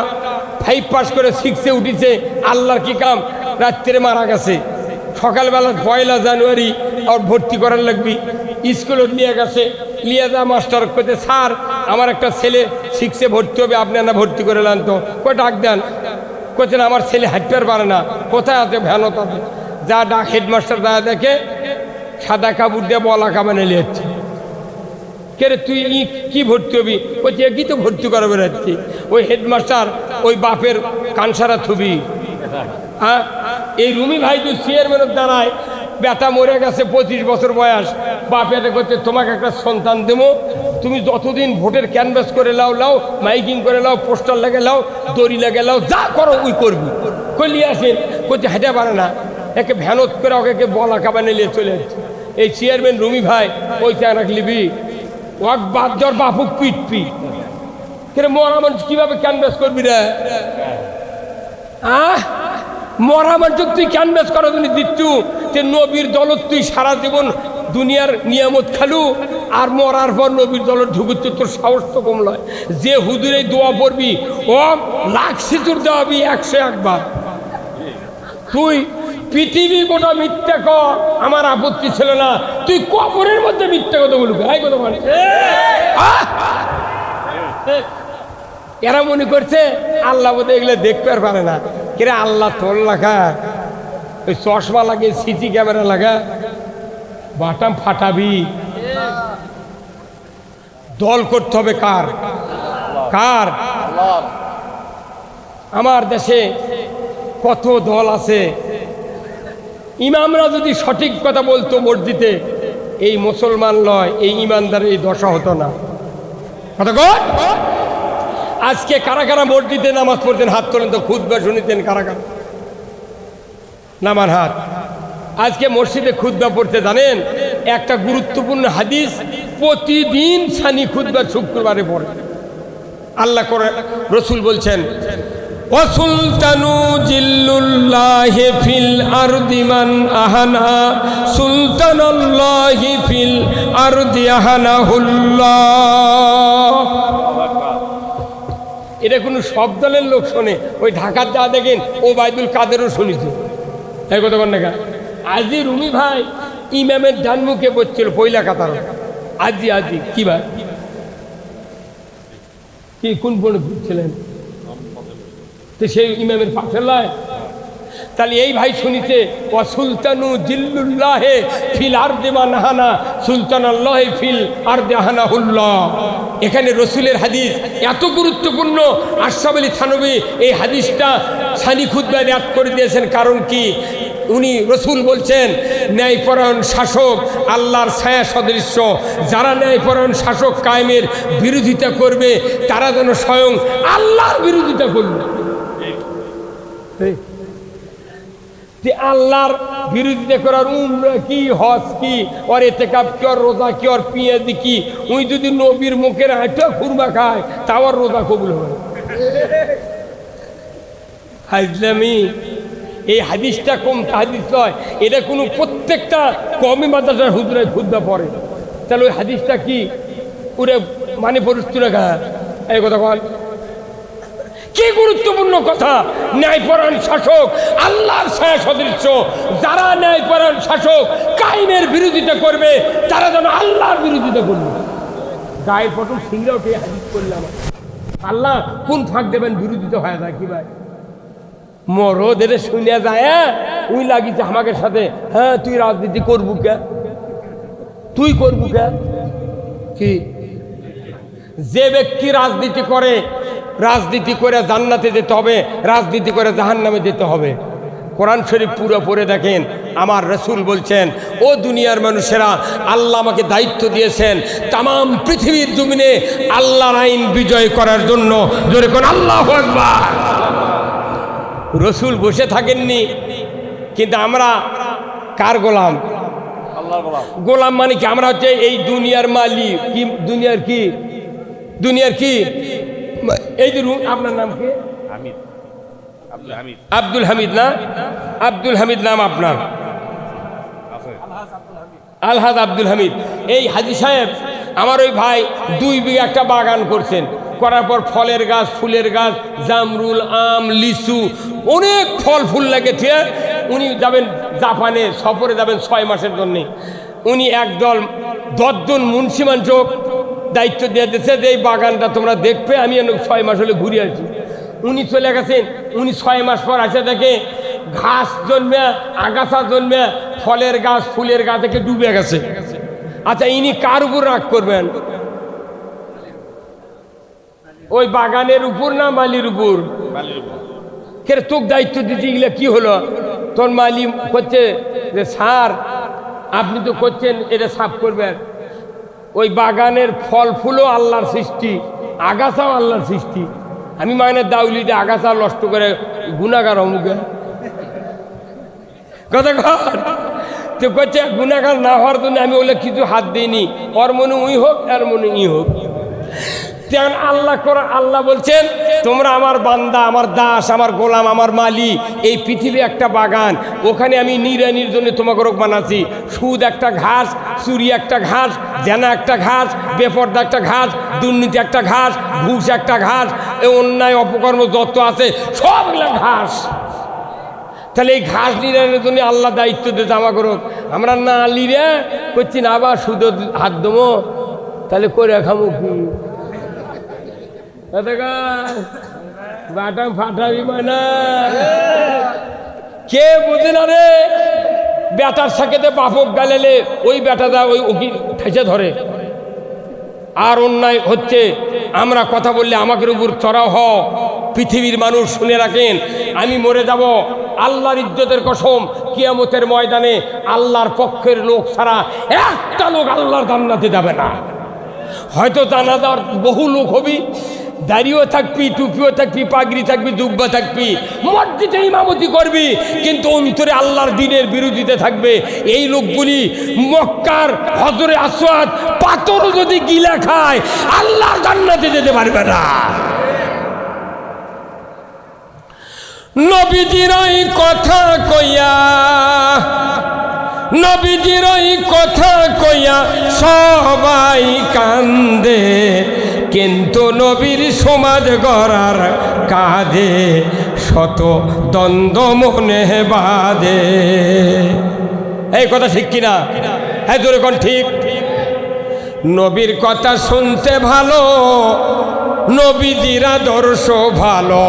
5 পাস করে 6-এ উঠেছে। আল্লাহর কি কাম, রাত্রে মারা গেছে। সকালবেলা 1 জানুয়ারি আর ভর্তি করার লাগবি, স্কুলে নিয়ে গেছে। নিয়ে যা মাস্টার করতে, স্যার আমার একটা ছেলে 6-এ ভর্তি হবে, আপনি না ভর্তি করে নেন তো। কই ডাক দেন। কোথায়? আমার ছেলে হাঁটতে পারে না। কোথায় আছে? ভ্যানত আছে। যা ডাক, হেডমাস্টার যা দেখে সাদা কাপড় দিয়ে বলা কামানে নিয়েছে। কে রে তুই কি ভর্তি হবি? বলছি কি তো ভর্তি করাবে রাখছি। ওই হেডমাস্টার ওই বাপের কানসারা থুবি। হ্যাঁ, এই রুমি ভাই তুই চেয়ারম্যানের দ্বারায় বেটা মরে গেছে 25 বছর বয়স। বাপ এটা করতে, তোমাকে একটা সন্তান দেবো, তুমি যতদিন ভোটের ক্যানভাস করে লাও, মাইকিং করে লাও, পোস্টার লাগে লাও, দড়ি লাগে লাও, যা করো ওই করবি। করলি আসেন করতে হেঁটে পারে না, একে ভ্যানত করে ওকে বলা কাবানে নিয়ে চলে যাচ্ছে। এই চেয়ারম্যান রুমি ভাই ওই চানাক লিবি ওয়াক বাদ দেওয়ার বাপুক পিটপি কে মরা মানুষ কিভাবে ক্যানভাস করবি রে? মরা মানুষ তুই ক্যানভাস করার জন্য দিচ্ছু যে নবীর দলত তুই সারা জীবন দুনিয়ার নিয়ামত খালু, আর মরার পর নবীর দলত ঢুকুচ্ছে, তোর সাহস তো কম নয়। যে হুজুরে দোয়া পড়বি ও লাখ সিঁদুর দেওয়াবি 101 বার। তুই পৃথিবী গোটা মিথ্যা কর, আমার আপত্তি ছিল না। তুই কবরের মধ্যে মিথ্যা কথা বলবি, এই কথা বল। এরা মনে করছে আল্লাহ বোধহয় এগুলো দেখতে আর পারে না। কিরে আল্লাহ তোর লাগা, ওই চশমা লাগে, সিসি ক্যামেরা লাগা, বাটাম ফাটাবি। দল করতে হবে কার? কার? আমার দেশে কত দল আছে, ইমামরা যদি সঠিক কথা বলতো মসজিদে, এই মুসলমান নয়, এই ইমানদারের এই দশা হতো না। কথা কন। আজকে কারা কারা মসজিদে নামাজ পড়তেন? হাত তোলেন তো। খুতবা শুনিতেন কারা কারা? নামান হাত। আজকে মসজিদে খুতবা পড়তে জানেন? একটা গুরুত্বপূর্ণ হাদিস প্রতিদিন সানি খুতবা শুক্রবারে পড়ে। আল্লাহ করে রসুল বলছেন, ওয়াসুলতানু জিল্লুল্লাহি ফিল আরদি মান আহানা সুলতানাল্লাহি ফিল আরদি আহানাহুল্লাহ। এটা কোনো সব দলের লোক শোনে? ওই ঢাকার যা দেখেন ও বাইদুল কাদেরও শুনেছে। এই কথা বল না। আজি রুমি ভাই ইমামের ডান মুখে বসছিল পয়লা কাতার। আজি কি ভাই কি কোন পড়ে ঘুরছিলেন? তো সেই ইমামের পাশে লয়। তাহলে এই ভাই শুনিছে ওয়াসুলতানু জিল্লুল্লাহে ফিল আরদি মান আহানা সুলতানাল্লাহি ফিল আরদি আহানাহুল্লাহ। এখানে রসুলের হাদিস এত গুরুত্বপূর্ণ। আশরাফ আলী থানভী এই হাদিসটা সানি খুতবায় রিয়াদ করে দিয়েছেন। কারণ কি? উনি রসুল বলছেন ন্যায়পরায়ণ শাসক আল্লাহর ছায়া সদৃশ্য। যারা ন্যায়পরায়ণ শাসক কায়েমের বিরোধিতা করবে তারা যেন স্বয়ং আল্লাহর বিরোধিতা করবে। যে আল্লাহর বিরোধিতা করার উমরা কি, হজ কি, ওর ইতিকাফ কি, ওর রোজা কি, ওর পিয়াজি কি? উনি যদি নবীর মুখের আঁটা খুরমা খায় তাও আর রোজা কবুল হবে। হাজলামি। এই হাদিসটা কম হাদিস নয়, এটা কোনো প্রত্যেকটা কমি মাদ্রাসার হুজুরায় খুতবা পড়ে। তাহলে ওই হাদিসটা কি পুরো মানে পরিস্থিতি রাখা? এই কথা বল। কি গুরুত্বপূর্ণ কথা! ন্যায়পরায়ণ শাসক আল্লাহর ছায়া সদৃশ্য। যারা ন্যায়পরায়ণ শাসক কায়েমের বিরোধিতা করবে তারা যেন আল্লাহর বিরোধিতা করবে। গায়ের পটল সিংরা উঠে হাদিস করলাম। আল্লাহ কোন ফাঁক দেবেন? বিরোধিতা হয়ে যায় কি ভাই? মরদের শুনিয়া যায় উই লাগিছে আমাকে সাথে। হ্যাঁ তুই রাজনীতি করবু কে? তুই করবু কে? কি যে ব্যক্তি রাজনীতি করে, রাজনীতি করে জান্নাতে যেতে হবে, রাজনীতি করে জাহান্নামে যেতে হবে। কোরআন শরীফ পুরো পড়ে দেখেন। আমার রসুল বলছেন, ও দুনিয়ার মানুষেরা, আল্লাহ আমাকে দায়িত্ব দিয়েছেন তামাম পৃথিবীর জমিনে আল্লাহর আইন বিজয় করার জন্য। জোরে কোন আল্লাহু আকবার। রসুল বসে থাকেননি, কিন্তু আমরা কার গোলাম? আল্লাহর গোলাম। গোলাম মানে কি? আমরা হচ্ছে এই দুনিয়ার মালিক। কি দুনিয়ার কি? দুনিয়ার কি? এই যে আপনার নাম কি? আব্দুল হামিদ না? আব্দুল হামিদ নাম আপনার? আলহাজ আব্দুল হামিদ। এই হাজি সাহেব আমার ওই ভাই 2 বিঘা একটা বাগান করছেন। করার পর ফলের গাছ, ফুলের গাছ, জামরুল, আম, লিচু, অনেক ফল ফুল লেগেছে। উনি যাবেন জাপানে সফরে, যাবেন 6 মাসের জন্যে। উনি একদল 10 জন মুন্সিমান যোগ দায়িত্ব দিয়ে দিয়েছে যে এই বাগানটা তোমরা দেখবে, আমি 6 মাস হলে ঘুরে আসি। উনি চলে গেছেন। উনি 6 মাস পর আসে দেখে ঘাস জন্মে, আগাছা জন্মে, ফলের গাছ, ফুলের গাছ থেকে ডুবে গেছে। আচ্ছা ইনি কার উপর রাগ করবেন? ওই বাগানের উপর না মালির উপর? কে তোকে দায়িত্ব দিতে গেলে কি হলো? তোর মালি করছে যে স্যার আপনি তো করছেন এটা সাফ করবেন। ওই বাগানের ফল ফুলও আল্লাহর সৃষ্টি, আগাছাও আল্লাহর সৃষ্টি। আমি মানে দাউলিতে আগাছা নষ্ট করে গুনাহগার অমুকে কথা কর। তো করছে গুনাহগার না হওয়ার জন্য আমি বলে কিছু হাত দিইনি। ওর মনে উই হোক, এর মনে ই হোক। তেমন আল্লাহ করে আল্লাহ বলছেন তোমরা আমার বান্দা, আমার দাস, আমার গোলাম, আমার মালি। এই পৃথিবী একটা বাগান, ওখানে আমি নিরানির জন্য তোমাকে রোগ বানাচ্ছি। সুদ একটা ঘাস, চুরি একটা ঘাস, জেনা একটা ঘাস, বেপর্দা একটা ঘাস, দুর্নীতি একটা ঘাস, ঘুষ একটা ঘাস, অন্যায় অপকর্ম যত আছে সবগুলা ঘাস। তাহলে এই ঘাস নিরানের জন্য আল্লাহ দায়িত্ব দিতে আমাকে রোগ। আমরা না লিরে করছি না, আবার সুদ হাত দেবো, তাহলে করে খামো কি? বাটাম ফাটাবি মানে কে বোঝে না রে? বেটার সাথে বাপক গালেলে ওই বেটাটা ওই উকিল ঠেসে ধরে। আর অন্যায় হচ্ছে আমরা কথা বললে আমাদের উপর চড়াও হ। পৃথিবীর মানুষ শুনে রাখেন, আমি মরে যাব, আল্লাহর ইজ্জতের কসম, কিয়ামতের ময়দানে আল্লাহর পক্ষের লোক ছাড়া একটা লোক আল্লাহর জান্নাতে যাবে না। হয়তো জানাজার বহু লোক হবি, দাড়িও থাকবি, টুপিও থাকবি, পাগড়ি থাকবি, দুব্বা থাকবি, মসজিদে ইমামতি করবি, কিন্তু অন্তরে আল্লাহর দ্বীনের বিরোধিতা থাকবে। এই লোকগুলি মক্কার হজরে আসওয়াদ পাথর যদি গিলা খায় আল্লাহর জান্নাতে যেতে পারবে না। নবীজির ওই কথা কইয়া, নবীজির ওই কথা কইয়া সবাই কান্দে, কিন্তু নবীর সমাজ গড়ার কাজে শত দ্বন্দ্ব মনে বাঁধে। এই কথা ঠিক কিনা? হ্যাঁ জোরে কোন ঠিক? নবীর কথা শুনতে ভালো, নবীজির আদর্শ ভালো,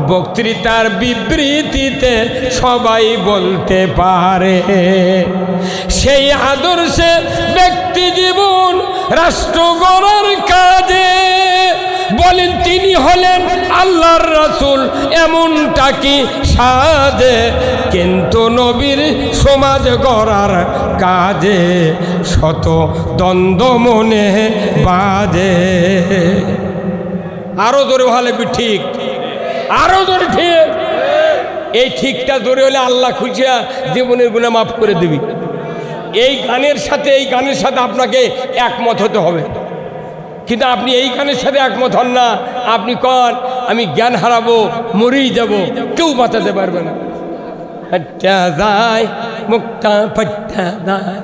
বক্তৃতার বিবৃতিতে সবাই বলতে পারে। সেই আদর্শে ব্যক্তি জীবন রাষ্ট্র গড়ার কাজে বলেন তিনি হলেন আল্লাহর রাসূল, এমনটা কি সাজে, কিন্তু নবীর সমাজ গড়ার কাজে শত দ্বন্দ্ব মনে বাজে। আরো জোরে ভালো ঠিক, আরো জোরে ঠিক। এই ঠিকটা জোরে হলে আল্লাহ খুশিয়া জীবনের গুনাহ মাফ করে দিবি। এই গানের সাথে আপনাকে একমত হতে হবে, কিন্তু আপনি এই গানের সাথে একমত হন না, আপনি কন আমি জ্ঞান হারাবো, মরেই যাব, কেউ বাঁচাতে পারবে না। ফাটা যায় মুক্তা ফাটা যায়,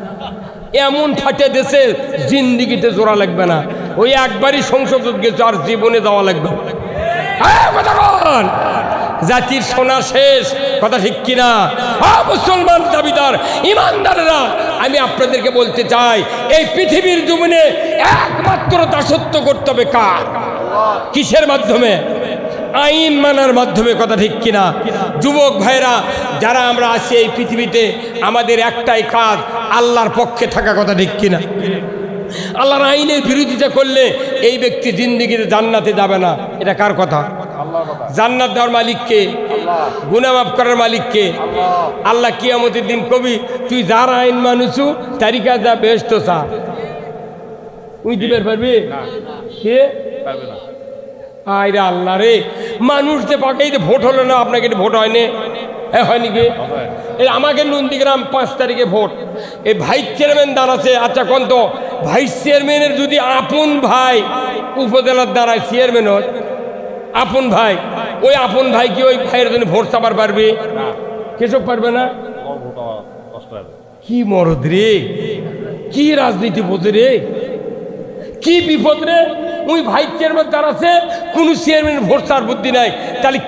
এমন ফাটে দেশে জিন্দিগিতে জোড়া লাগবে না। ওই একবারই সংসদ গেছে, আর জীবনে যাওয়া লাগবে। জাতির সোনা শেষ, কথা ঠিক কিনা? মুসলমান দাবিদার ইমানদাররা, আমি আপনাদেরকে বলতে চাই, এই পৃথিবীর জীবনে একমাত্র দাসত্ব করতে হবে কার? কিসের মাধ্যমে? আইন মানার মাধ্যমে, কথা ঠিক কিনা? যুবক ভাইরা যারা আমরা আছি এই পৃথিবীতে, আমাদের একটাই কাজ আল্লাহর পক্ষে থাকা, কথা ঠিক কিনা? আল্লাহর আইনের বিরোধিতা করলে এই ব্যক্তি জিন্দেগিতে জান্নাতে যাবে না। এটা কার কথা? জান্নাত দেওয়ার মালিককে, গুনাহ মাফ করার মালিককে। আল্লাহ কিয়ামতের দিন কবি, তুই যার আইন মানুষু তারিকা যা বেহেশত চা, তুই দিবে পারবি? কে পারবে না? আরে আল্লাহ রে, মানুষ যে পাকে ভোট হলো না, আপনাকে ভোট হয়নি? হ্যাঁ হয়নি কি? আমাকে নন্দীগ্রাম 5 তারিখে ভোট, এই ভাইস চেয়ারম্যান দাঁড়াচ্ছে। আচ্ছা কোন তো ভাইস চেয়ারম্যানের যদি আপন ভাই উপজেলার দ্বারায় চেয়ারম্যান হয়, আপন ভাই, ওই আপন ভাই কি ওই ভাইয়ের জন্য ভোট চাপার পারবে? কেসব পারবে না। কি মরদ রে, কি রাজনীতি বোঝে রে, কি বিপদ রে। ওই ভাইস চেয়ারম্যান দাঁড়াচ্ছে, কোন চেয়ারম্যান ভোট চার বুদ্ধি নাই, তাহলে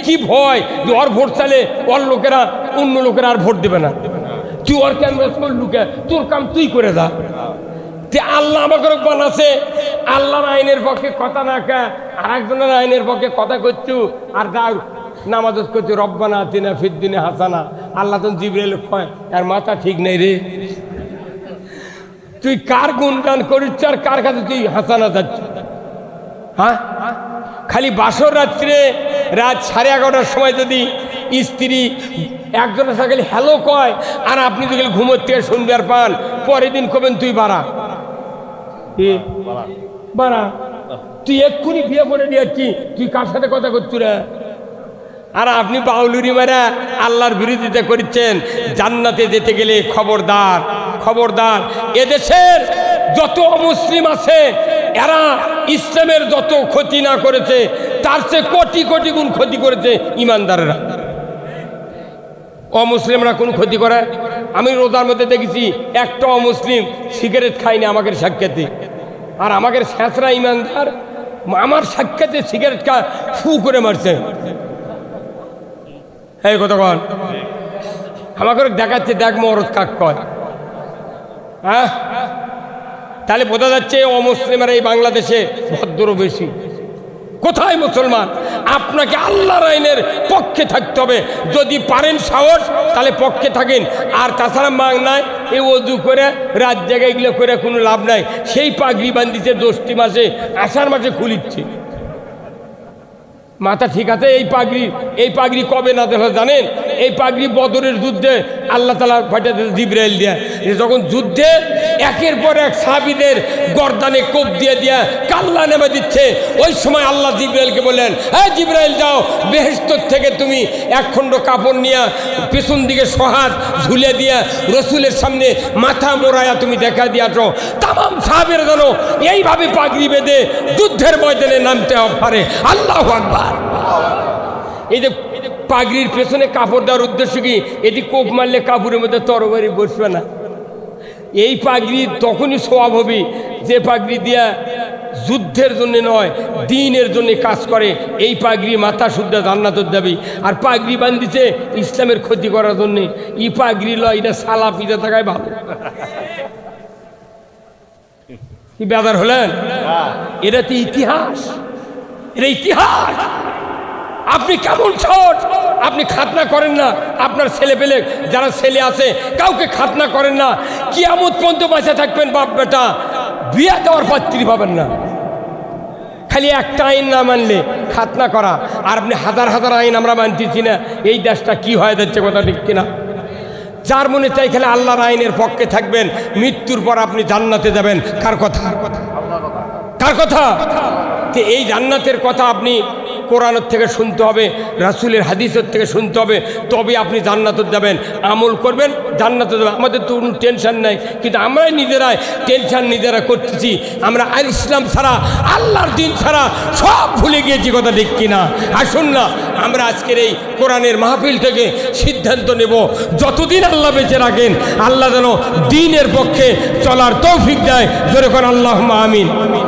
কি ভয় যে ওর ভোট চালে ওর লোকেরা অন্য লোকেরা আর ভোট দেবে না। তুই ওর ক্যানভাস কর, লুকে তোর কাম তুই করে যা। আল্লাহ আমাকে বানাচ্ছে, আল্লাহর আইনের পক্ষে কথা না কে আর একজনের আইনের পক্ষে কথা করছু, আর যাও নামাজ করছু রব্বানা আতিনা ফিদ দুনিয়া হাসানা। আল্লাহ তো জিবরাইল কয় আর মাথা ঠিক নেই রে, তুই কার গুণগান করিস আর কার কাছে তুই হাসানা যাচ্ছ? হ্যাঁ, খালি বাসর রাত্রে রাত 11:30টার সময় যদি স্ত্রী একজনের সাথে হ্যালো কয়, আর আপনি যদি ঘুমোর থেকে শুনবে আর পান, পরের দিন কবেন তুই বাড়া বাড়া, তুই এক্ষুনি বিয়ে করে দিয়েছি, তুই কার সাথে কথা করছু রে? আর আপনি বাউলুরি মারা আল্লাহর বিরোধিতা করছেন। জান্নাতে যেতে গেলে খবরদার, খবরদার, এদেশের যত অমুসলিম আছে এরা ইসলামের যত ক্ষতি না করেছে তার চেয়ে কোটি কোটি গুণ ক্ষতি করেছে ইমানদাররা। অমুসলিমরা কোন ক্ষতি করে? আমি রোজার মধ্যে দেখেছি একটা অমুসলিম সিগারেট খায়নি আমাদের সাক্ষাতে, আর আমাদের শেষরা ইমানদার আমার সাক্ষাতে সিগারেট খা ফু করে মারছে। এই কথা কন আমাকে দেখাচ্ছে, দেখ মরদ কাক কয়। হ্যাঁ, তাহলে বোঝা যাচ্ছে অমুসলিমের এই বাংলাদেশে ভদ্র বেশি। কোথায় মুসলমান? আপনাকে আল্লাহর আইনের পক্ষে থাকতে হবে। যদি পারেন সাহস তাহলে পক্ষে থাকেন, আর তাছাড়া মাং নাই এই অজু করে রাত জায়গায় এগুলো করে কোনো লাভ নাই। সেই পাগড়ি বান্ধিছে 10টি মাসে, আষাঢ় মাসে খুলিচ্ছে। মাথা ঠিক আছে? এই পাগড়ি কবে না দিল জানেন? এই পাগড়ি বদরের যুদ্ধে আল্লাহ তাআলা পাঠাতে জিবরাইল দিয়া, যখন যুদ্ধে একের পর এক সাহাবীদের গর্দানে কোপ দিয়ে কাল্লা নেমে দিচ্ছে, ওই সময় আল্লাহ জিবরাইলকে বললেন, হ্যাঁ জিবরাইল যাও, বেহেশত থেকে তুমি এক খণ্ড কাপড় নিয়ে পেছন দিকে সহাত ঝুলে দিয়া রসুলের সামনে মাথা মোড়ায়া তুমি দেখা দিয়াছো, তামাম সাহাবীরা যেন এইভাবে পাগড়ি বেঁধে যুদ্ধের ময়দানে নামতে পারে। আল্লাহু আকবার। এই যে পাগড়ির পেছনে কাপড় দেওয়ার উদ্দেশ্য কি? এটি কোপ মারলে কাপড়ের মধ্যে তরবারি বসবে না। এই পাগড়ি তখনই সওয়াব হবে যে পাগড়ি দিয়া যুদ্ধের জন্য নয়, দ্বীনের জন্য কাজ করে। এই পাগড়ি মাথা শুদ্ধ জান্নাতের যাবি। আর পাগড়ি বান্ধিছে ইসলামের ক্ষতি করার জন্যে। ই পাগড়ি লয়, এটা সালা পিজা থাকায় ভালো। কি বেদার হলেন? এটা তো ইতিহাস, এটা ইতিহাস। আপনি কেমন ছোট, আপনি খাতনা করেন না, আপনার ছেলে পেলে যারা ছেলে আছে কাউকে খাতনা করেন না, কিয়ামত পর্যন্ত বাঁচা থাকবেন বাপ বেটা, বিয়া দেওয়ার পাত্রী পাবেন না। খালি একটা আইন না মানলে খাতনা করা, আর আপনি হাজার হাজার আইন আমরা মানতেছি না, এই দেশটা কি হয়ে যাচ্ছে কথা ঠিক কিনা? যার মনে চাই খেলে আল্লাহর আইনের পক্ষে থাকবেন, মৃত্যুর পর আপনি জান্নাতে যাবেন। কার কথা? কার কথা? যে এই জান্নাতের কথা আপনি কোরআনের থেকে শুনতে হবে, রাসূলের হাদিসের থেকে শুনতে হবে, তবে আপনি জান্নাতে যাবেন। আমল করবেন, জান্নাতে যাবেন। আমাদের তো কোনো টেনশন নাই, কিন্তু আমরাই নিজেরাই টেনশন নিজেরা করতেছি। আমরা আর ইসলাম ছাড়া, আল্লাহর দিন ছাড়া সব ভুলে গিয়েছি, কথা ঠিক কিনা? আসুন না আমরা আজকের এই কোরআনের মাহফিল থেকে সিদ্ধান্ত নেব, যতদিন আল্লাহ বেঁচে রাখেন আল্লাহ যেন দ্বীনের পক্ষে চলার তৌফিক দেয়। জোরে কোন আল্লাহুম্মা আমিন।